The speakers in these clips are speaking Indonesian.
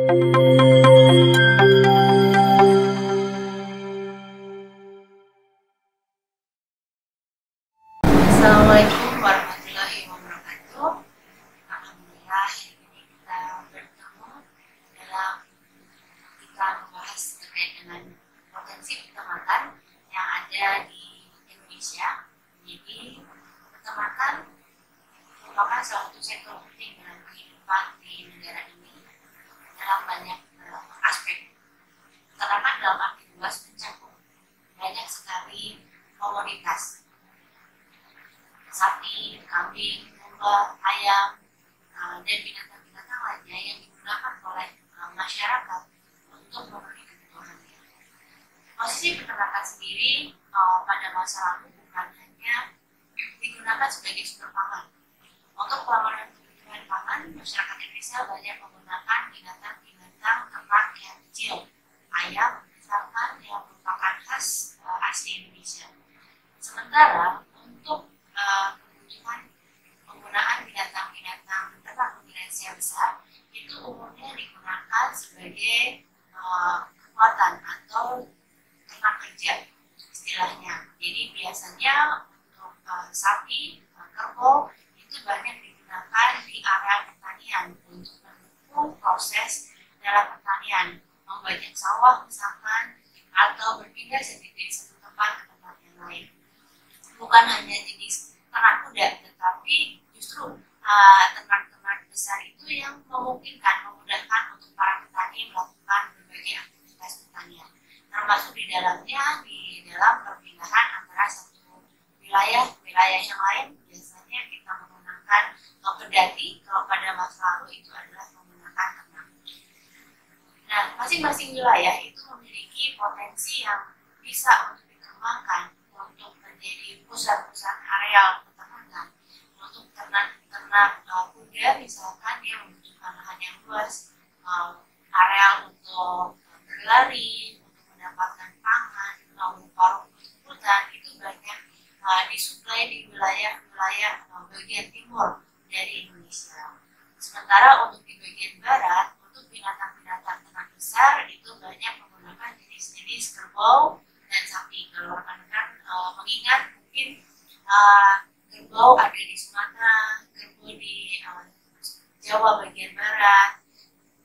Assalamualaikum warahmatullahi wabarakatuh. Alhamdulillah hari ini kita bertemu dalam kita membahas terkait dengan potensi peternakan yang ada di Indonesia. Jadi peternakan merupakan salah satu sektor penting dalam kehidupan di negara ini dalam banyak aspek. Peternakan dalam arti luas mencakup banyak sekali komoditas. Sapi, kambing, domba, ayam, dan binatang-binatang lainnya yang digunakan oleh masyarakat untuk memenuhi kebutuhannya. Posisi peternakan sendiri pada masa lalu bukan hanya digunakan sebagai sumber pangan. Untuk pemenuhan kebutuhan pangan, masyarakat Indonesia banyak menggunakan binatang-binatang ternak yang kecil, ayam, misalkan yang merupakan khas asli Indonesia. Sementara untuk kebutuhan penggunaan binatang-binatang ternak berdimensi besar itu umumnya digunakan sebagai kekuatan atau ternak kerja istilahnya. Jadi biasanya untuk sapi, kerbau itu banyak digunakan di area pertanian untuk mendukung proses dalam pertanian, membajak sawah misalkan, atau berpindah dari satu tempat ke tempat yang lain. Bukan hanya jenis ternak kuda, tetapi justru ternak-ternak besar itu yang memudahkan untuk para petani melakukan berbagai aktivitas pertanian, termasuk di dalam perpindahan antara satu wilayah yang lain. Biasanya kita menggunakan pedati, kalau pada masa lalu itu adalah menggunakan ternak. Nah, masing-masing wilayah itu memiliki potensi yang bisa untuk dikembangkan untuk menjadi pusat-pusat areal peternakan. Untuk ternak kuda misalkan dia membutuhkan lahan yang luas, areal untuk berlari, untuk mendapatkan pangan, berupa rumput-rumputan itu banyak disuplai di wilayah-wilayah bagian timur dari Indonesia. Sementara untuk di bagian barat, untuk binatang-binatang ternak besar itu banyak menggunakan jenis-jenis kerbau dan sapi. Kalau rekan-rekan mengingat mungkin kerbau ada di Sumatera, kerbau di Jawa bagian barat.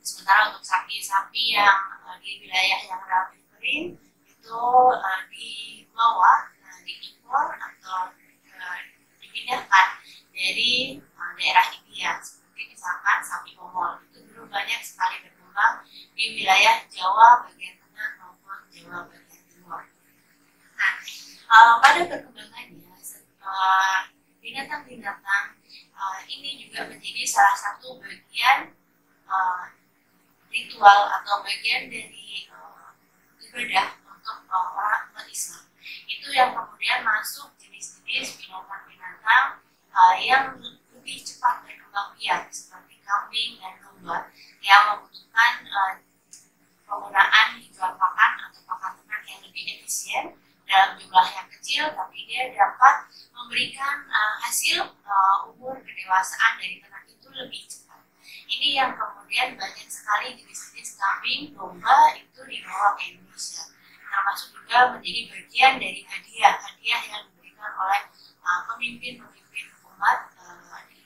Sementara untuk sapi-sapi yang di wilayah yang relatif kering itu di bawah diimpor atau dipindahkan dari daerah India, seperti misalkan sapi Mongol. Itu dulu banyak sekali berkembang di wilayah Jawa bagian tengah maupun Jawa bagian timur. Nah, pada perkembangannya binatang-binatang ini juga menjadi salah satu bagian ritual atau bagian dari ibadah untuk orang Islam. Itu yang kemudian masuk jenis-jenis binatang-binatang yang lebih cepat berkembang biak seperti kambing dan domba yang membutuhkan penggunaan hijauan pakan atau pakan ternak yang lebih efisien dalam jumlah yang kecil, tapi dia dapat memberikan hasil umur kedewasaan dari ternak itu lebih cepat. Ini yang kemudian banyak sekali jenis-jenis kambing, domba itu dibawa ke Indonesia, termasuk juga menjadi bagian dari hadiah yang diberikan oleh pemimpin-pemimpin umat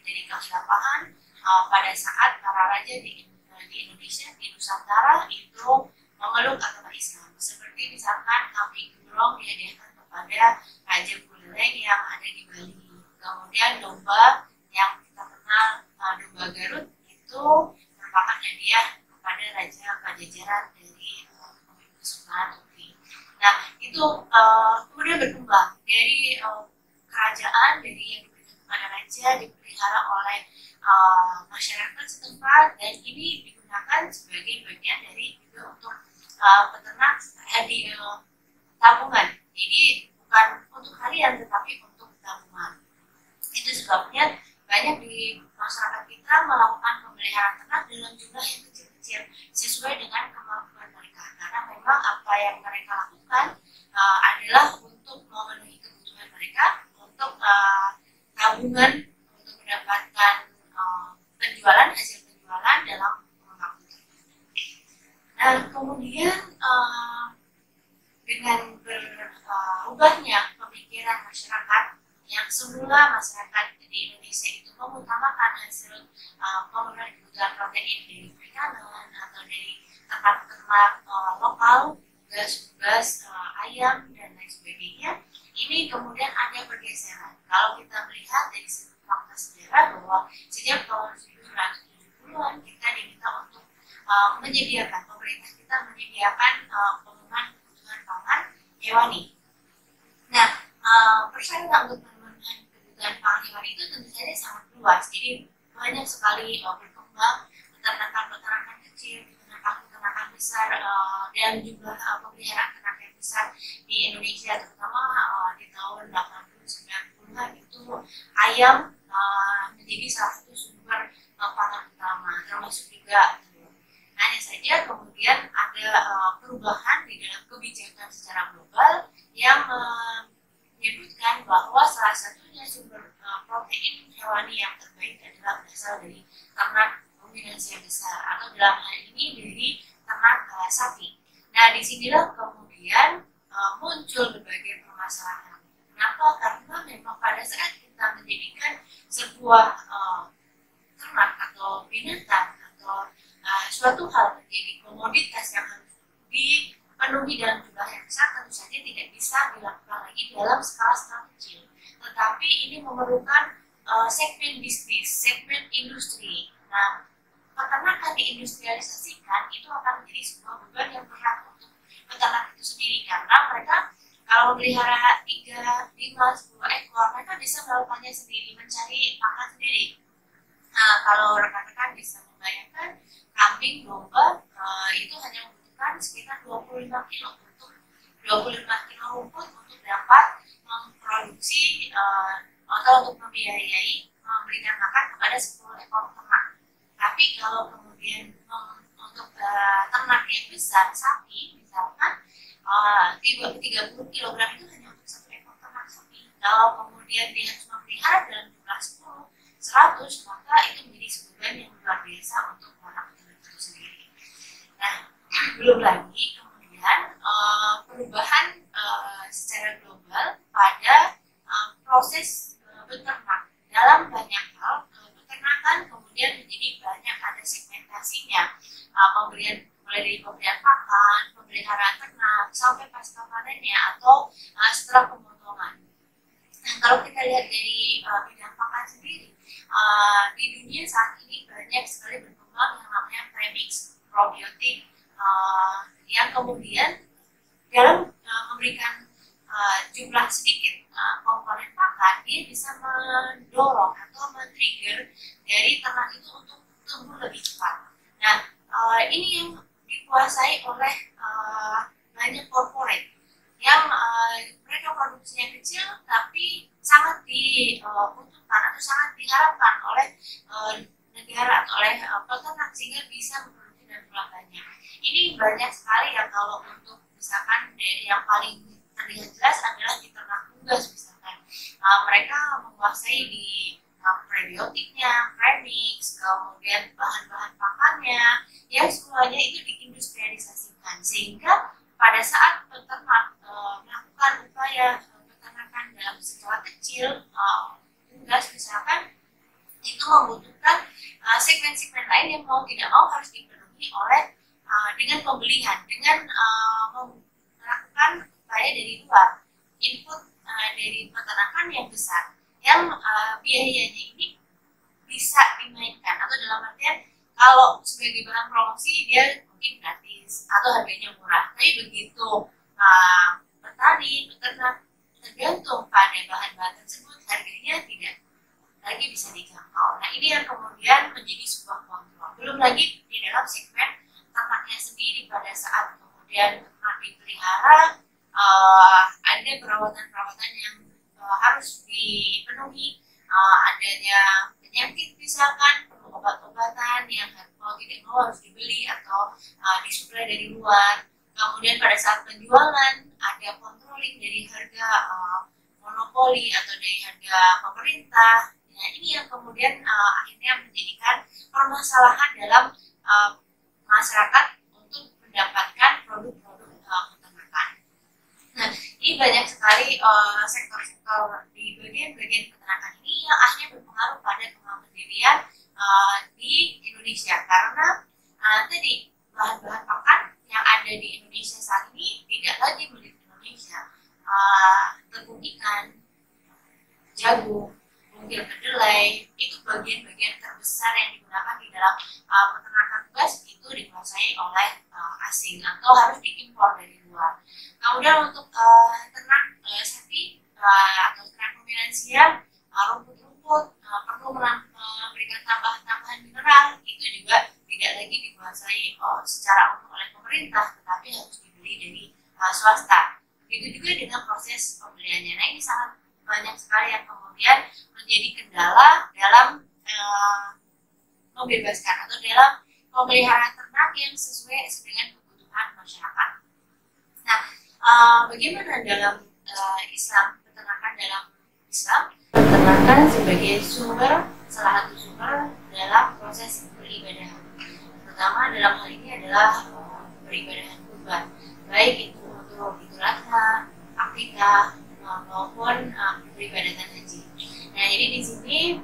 dari kekhilafan pada saat para raja di Indonesia, di Nusantara itu memeluk agama Islam. Seperti misalkan kambing gembrong dihadiahkan kepada Raja Buleleng yang ada di Bali. Kemudian domba yang kita kenal domba Garut itu merupakan hadiah kepada Raja Pajajaran dari Sultan Tuti. Nah, itu kemudian berkembang dari kerajaan, dari yang diberikan kepada raja, dipelihara oleh masyarakat setempat, dan ini digunakan sebagai bagian dari juga untuk peternak tabungan. Jadi bukan untuk harian tetapi untuk tabungan. Itu sebabnya banyak di masyarakat kita melakukan pemeliharaan ternak dalam jumlah yang kecil-kecil sesuai dengan kemampuan mereka. Karena memang apa yang mereka lakukan adalah untuk memenuhi kebutuhan mereka, untuk tabungan, untuk mendapatkan hasil penjualan dalam waktu tertentu. Nah, kemudian dengan berubahnya pemikiran masyarakat yang semula masyarakat di Indonesia itu mengutamakan hasil pemenuhan kebutuhan protein dari perikanan atau dari ternak-ternak lokal, gas-gas, ayam dan lain sebagainya. Ini kemudian ada pergeseran. Kalau kita melihat dari segi fakta sejarah bahwa sejak tahun 1970-an kita diminta untuk menyediakan, pemerintah kita menyediakan pemenuhan kebutuhan pangan hewani. Nah, persyaratan untuk pemenuhan kebutuhan pangan hewani itu tentu saja sangat luas. Jadi banyak sekali berkembang peternakan-peternakan kecil, peternakan besar, dan jumlah pemeliharaan ternak yang besar di Indonesia, terutama di tahun 80-90-an itu ayam menjadi salah satu sumber pangan utama, termasuk juga telur. Hanya saja kemudian ada perubahan di dalam kebijakan secara global yang menyebutkan bahwa salah satunya sumber protein hewani yang terbaik adalah berasal dari ternak ruminansia besar, atau dalam hal ini dari ternak sapi. Nah, disinilah kemudian muncul berbagai permasalahan. Kenapa? Karena memang pada saat kita menjadikan sebuah ternak atau binatang atau suatu hal menjadi komoditas yang harus dipenuhi dalam jumlah yang besar, tentu saja tidak bisa dilakukan lagi dalam skala-skala kecil. Tetapi ini memerlukan segmen bisnis, segmen industri. Nah, peternakan diindustrialisasikan itu akan menjadi sebuah beban yang berat untuk peternak itu sendiri, karena mereka kalau memelihara 3, 5, 10 ekor, mereka bisa melakukannya sendiri, mencari makan sendiri. Nah, kalau rekan-rekan bisa membayangkan, kambing, domba itu hanya membutuhkan sekitar 25 kilo untuk 25 kilo rumput untuk dapat memproduksi atau untuk membiayai memberikan makan kepada 10 ekor ternak. Tapi kalau kemudian untuk ternak yang besar, sapi misalkan 30 kg itu hanya untuk 1 ekor ternak sapi. Kalau kemudian dia harus memelihara dalam jumlah 10, 100, maka itu menjadi beban yang luar biasa untuk para peternak itu sendiri. Nah, belum lagi kemudian perubahan secara global pada proses beternak. Dalam banyak hal, peternakan kemudian menjadi banyak ada segmentasinya, pemberian mulai dari pemberian pakan, pemeliharaan ternak, sampai pasca panennya atau setelah pemotongan. Nah, kalau kita lihat dari bidang pakan sendiri, di dunia saat ini banyak sekali berkembang yang namanya premix, probiotik, yang kemudian dalam memberikan jumlah sedikit komponen pakan, dia bisa mendorong atau men-trigger dari ternak itu untuk tumbuh lebih cepat. Nah, ini yang dikuasai oleh banyak corporate yang mereka produksinya kecil tapi sangat dibutuhkan atau sangat diharapkan oleh negara atau oleh peternak sehingga bisa memproduksi dalam jumlah banyak. Ini banyak sekali ya, kalau untuk misalkan yang paling terlihat jelas adalah di ternak unggas misalkan. Mereka menguasai di prebiotiknya, premix, kemudian bahan-bahan pakannya, yang semuanya itu diindustrialisasikan, sehingga pada saat peternak melakukan upaya peternakan dalam skala kecil, unggas misalkan, itu membutuhkan segmen-segmen lain yang mau tidak mau harus dipenuhi oleh dengan pembelian, dengan melakukan upaya dari luar, input dari peternakan yang besar, yang biayanya ini bisa dimainkan, atau dalam artian kalau sebagai bahan promosi dia mungkin gratis atau harganya murah, tapi begitu petani, peternak tergantung pada bahan-bahan tersebut, harganya tidak lagi bisa dijangkau. Nah, ini yang kemudian menjadi sebuah kontrol. Belum lagi di dalam segmen ternaknya sendiri, pada saat kemudian ternak dipelihara, ada perawatan-perawatan yang harus dipenuhi, adanya penyakit misalkan, perlu obat-obatan yang mau tidak mau harus dibeli atau disuplai dari luar. Kemudian pada saat penjualan ada controlling dari harga monopoli atau dari harga pemerintah. Nah, ini yang kemudian akhirnya menjadikan permasalahan dalam masyarakat untuk mendapatkan produk-produk peternakan. Nah, ini banyak sekali sektor-sektor di bagian-bagian peternakan ini yang akhirnya berpengaruh pada kemandirian di Indonesia, karena tadi bahan-bahan pakan yang ada di Indonesia saat ini tidak lagi milik Indonesia. Tepung ikan, jagung, mungkin kedelai, itu bagian-bagian terbesar yang digunakan di dalam peternakan unggas itu dikuasai oleh asing atau harus diimpor dari luar. Kemudian untuk ternak sapi atau ternak ruminansia, rumput-rumput perlu memberikan tambahan-tambahan mineral, itu juga tidak lagi dikuasai secara umum oleh pemerintah, tetapi harus dibeli dari swasta. Begitu juga dengan proses pembeliannya. Nah, ini sangat banyak sekali yang kemudian menjadi kendala dalam membebaskan atau dalam pemeliharaan ternak yang sesuai dengan kebutuhan masyarakat. Nah, bagaimana dalam Islam, peternakan dalam Islam? Peternakan sebagai salah satu sumber dalam proses peribadahan. Pertama dalam hal ini adalah peribadahan kurban, baik itu untuk Idul Adha, Akikah, maupun peribadatan haji. Nah, jadi di sini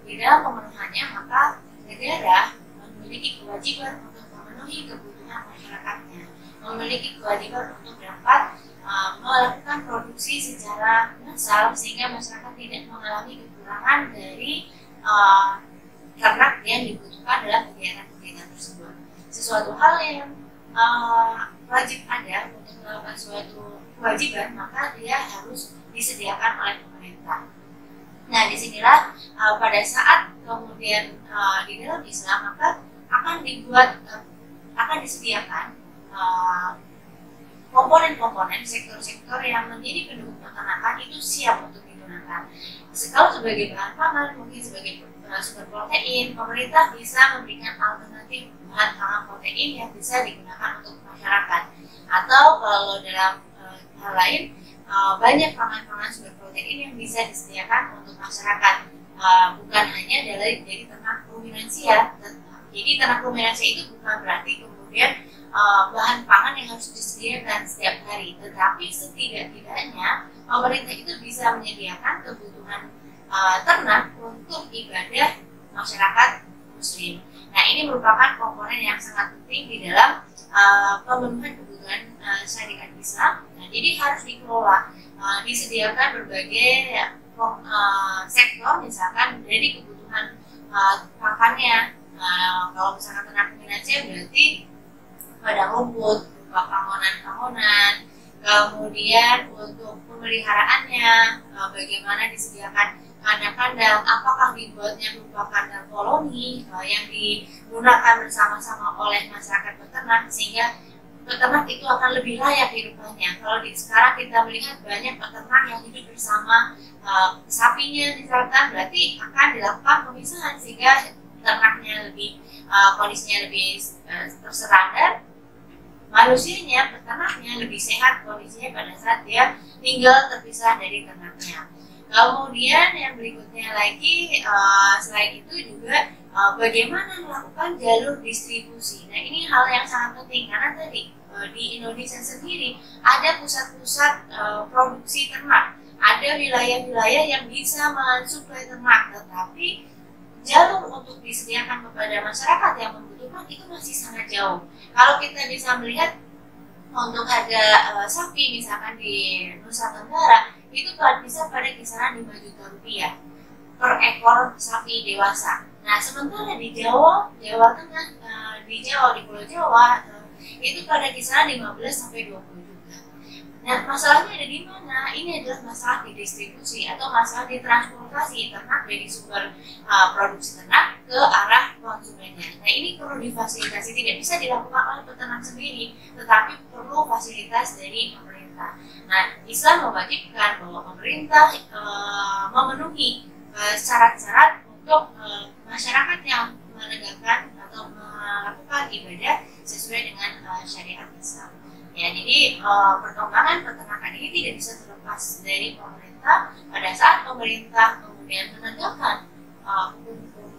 di dalam pemenuhannya maka negara memiliki kewajiban untuk memenuhi kebutuhan masyarakatnya, memiliki kewajiban untuk dapat melakukan produksi secara massal sehingga masyarakat tidak mengalami kekurangan dari ternak yang dibutuhkan dalam kegiatan-kegiatan tersebut. Sesuatu hal yang wajib ada untuk melakukan suatu kewajiban, maka dia harus disediakan oleh pemerintah. Nah, disinilah pada saat kemudian di dalam Islam maka akan disediakan komponen-komponen sektor-sektor yang menjadi pendukung peternakan itu siap untuk digunakan. Kalau sebagai bahan pangan, mungkin sebagai sumber protein, pemerintah bisa memberikan alternatif bahan pangan protein yang bisa digunakan untuk masyarakat. Atau kalau dalam hal lain, banyak pangan-pangan sumber protein yang bisa disediakan untuk masyarakat, bukan hanya dari ternak ruminansia. Jadi ternak ruminansia itu bukan berarti kemudian bahan pangan yang harus disediakan setiap hari, tetapi setidak-tidaknya pemerintah itu bisa menyediakan kebutuhan ternak untuk ibadah masyarakat muslim. Nah, ini merupakan komponen yang sangat penting di dalam pemenuhan kebutuhan syariat Islam. Nah, jadi harus dikelola, disediakan berbagai sektor, misalkan dari kebutuhan pakannya. Kalau misalkan ternak ruminansia berarti padang rumput, berupa pangonan-pangonan, kemudian untuk pemeliharaannya, bagaimana disediakan kandang-kandang, apakah dibuatnya berupa kandang koloni yang digunakan bersama-sama oleh masyarakat peternak sehingga peternak itu akan lebih layak hidupnya. Kalau sekarang kita melihat banyak peternak yang hidup bersama sapinya misalkan, berarti akan dilakukan pemisahan sehingga ternaknya lebih kondisinya lebih terserang dan manusianya, peternaknya lebih sehat kondisinya pada saat dia tinggal terpisah dari ternaknya. Kemudian yang berikutnya lagi, selain itu juga bagaimana melakukan jalur distribusi. Nah, ini hal yang sangat penting karena tadi di Indonesia sendiri ada pusat-pusat produksi ternak, ada wilayah-wilayah yang bisa mensuplai ternak, tetapi jalur untuk disediakan kepada masyarakat yang membutuhkan itu masih sangat jauh. Kalau kita bisa melihat untuk harga sapi misalkan di Nusa Tenggara itu bisa pada kisaran 5 juta rupiah per ekor sapi dewasa. Nah, sementara di Jawa Tengah, di Pulau Jawa itu pada kisaran 15 sampai 20 juta. Nah, masalahnya ada di mana? Ini adalah masalah di distribusi atau masalah di transportasi ternak dari sumber produksi ternak ke arah konsumennya. Nah, ini perlu difasilitasi, tidak bisa dilakukan oleh peternak sendiri, tetapi perlu fasilitas dari pemerintah. Nah, Islam mewajibkan bahwa pemerintah memenuhi syarat-syarat untuk masyarakat yang menegakkan atau melakukan ibadah sesuai dengan syariat Islam. Ya, jadi perkembangan peternakan ini tidak bisa terlepas dari pemerintah. Pada saat pemerintah kemudian menegakkan hukum-hukum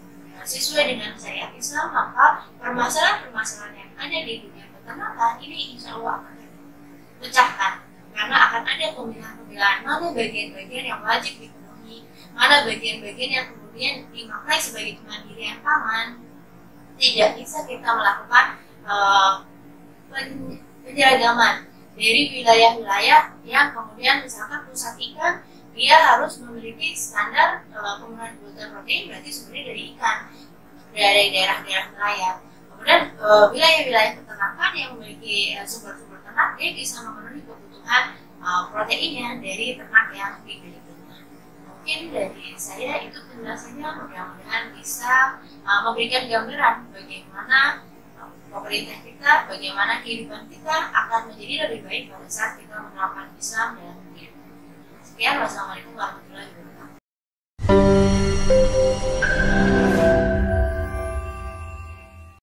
sesuai dengan syariat Islam, maka permasalahan-permasalahan yang ada di dunia peternakan ini insya Allah akan dipecahkan, karena akan ada pemilahan-pemilahan mana bagian-bagian yang wajib dipenuhi, mana bagian-bagian yang kemudian dimaknai sebagai kemandirian pangan. Tidak bisa kita melakukan penyeragaman dari wilayah-wilayah yang kemudian misalkan pusat ikan dia harus memiliki standar penggunaan kebutuhan protein berarti sebenarnya dari ikan dari daerah-daerah nelayan. Kemudian wilayah-wilayah peternakan yang memiliki sumber-sumber ternak dia bisa memenuhi kebutuhan proteinnya dari ternak yang dimilikinya. Mungkin dari saya itu penjelasannya, mudah-mudahan bisa memberikan gambaran bagaimana pemerintah kita, bagaimana kehidupan kita akan menjadi lebih baik pada saat kita menerapkan Islam dalam kehidupan. Sekian, wassalamualaikum warahmatullahi wabarakatuh.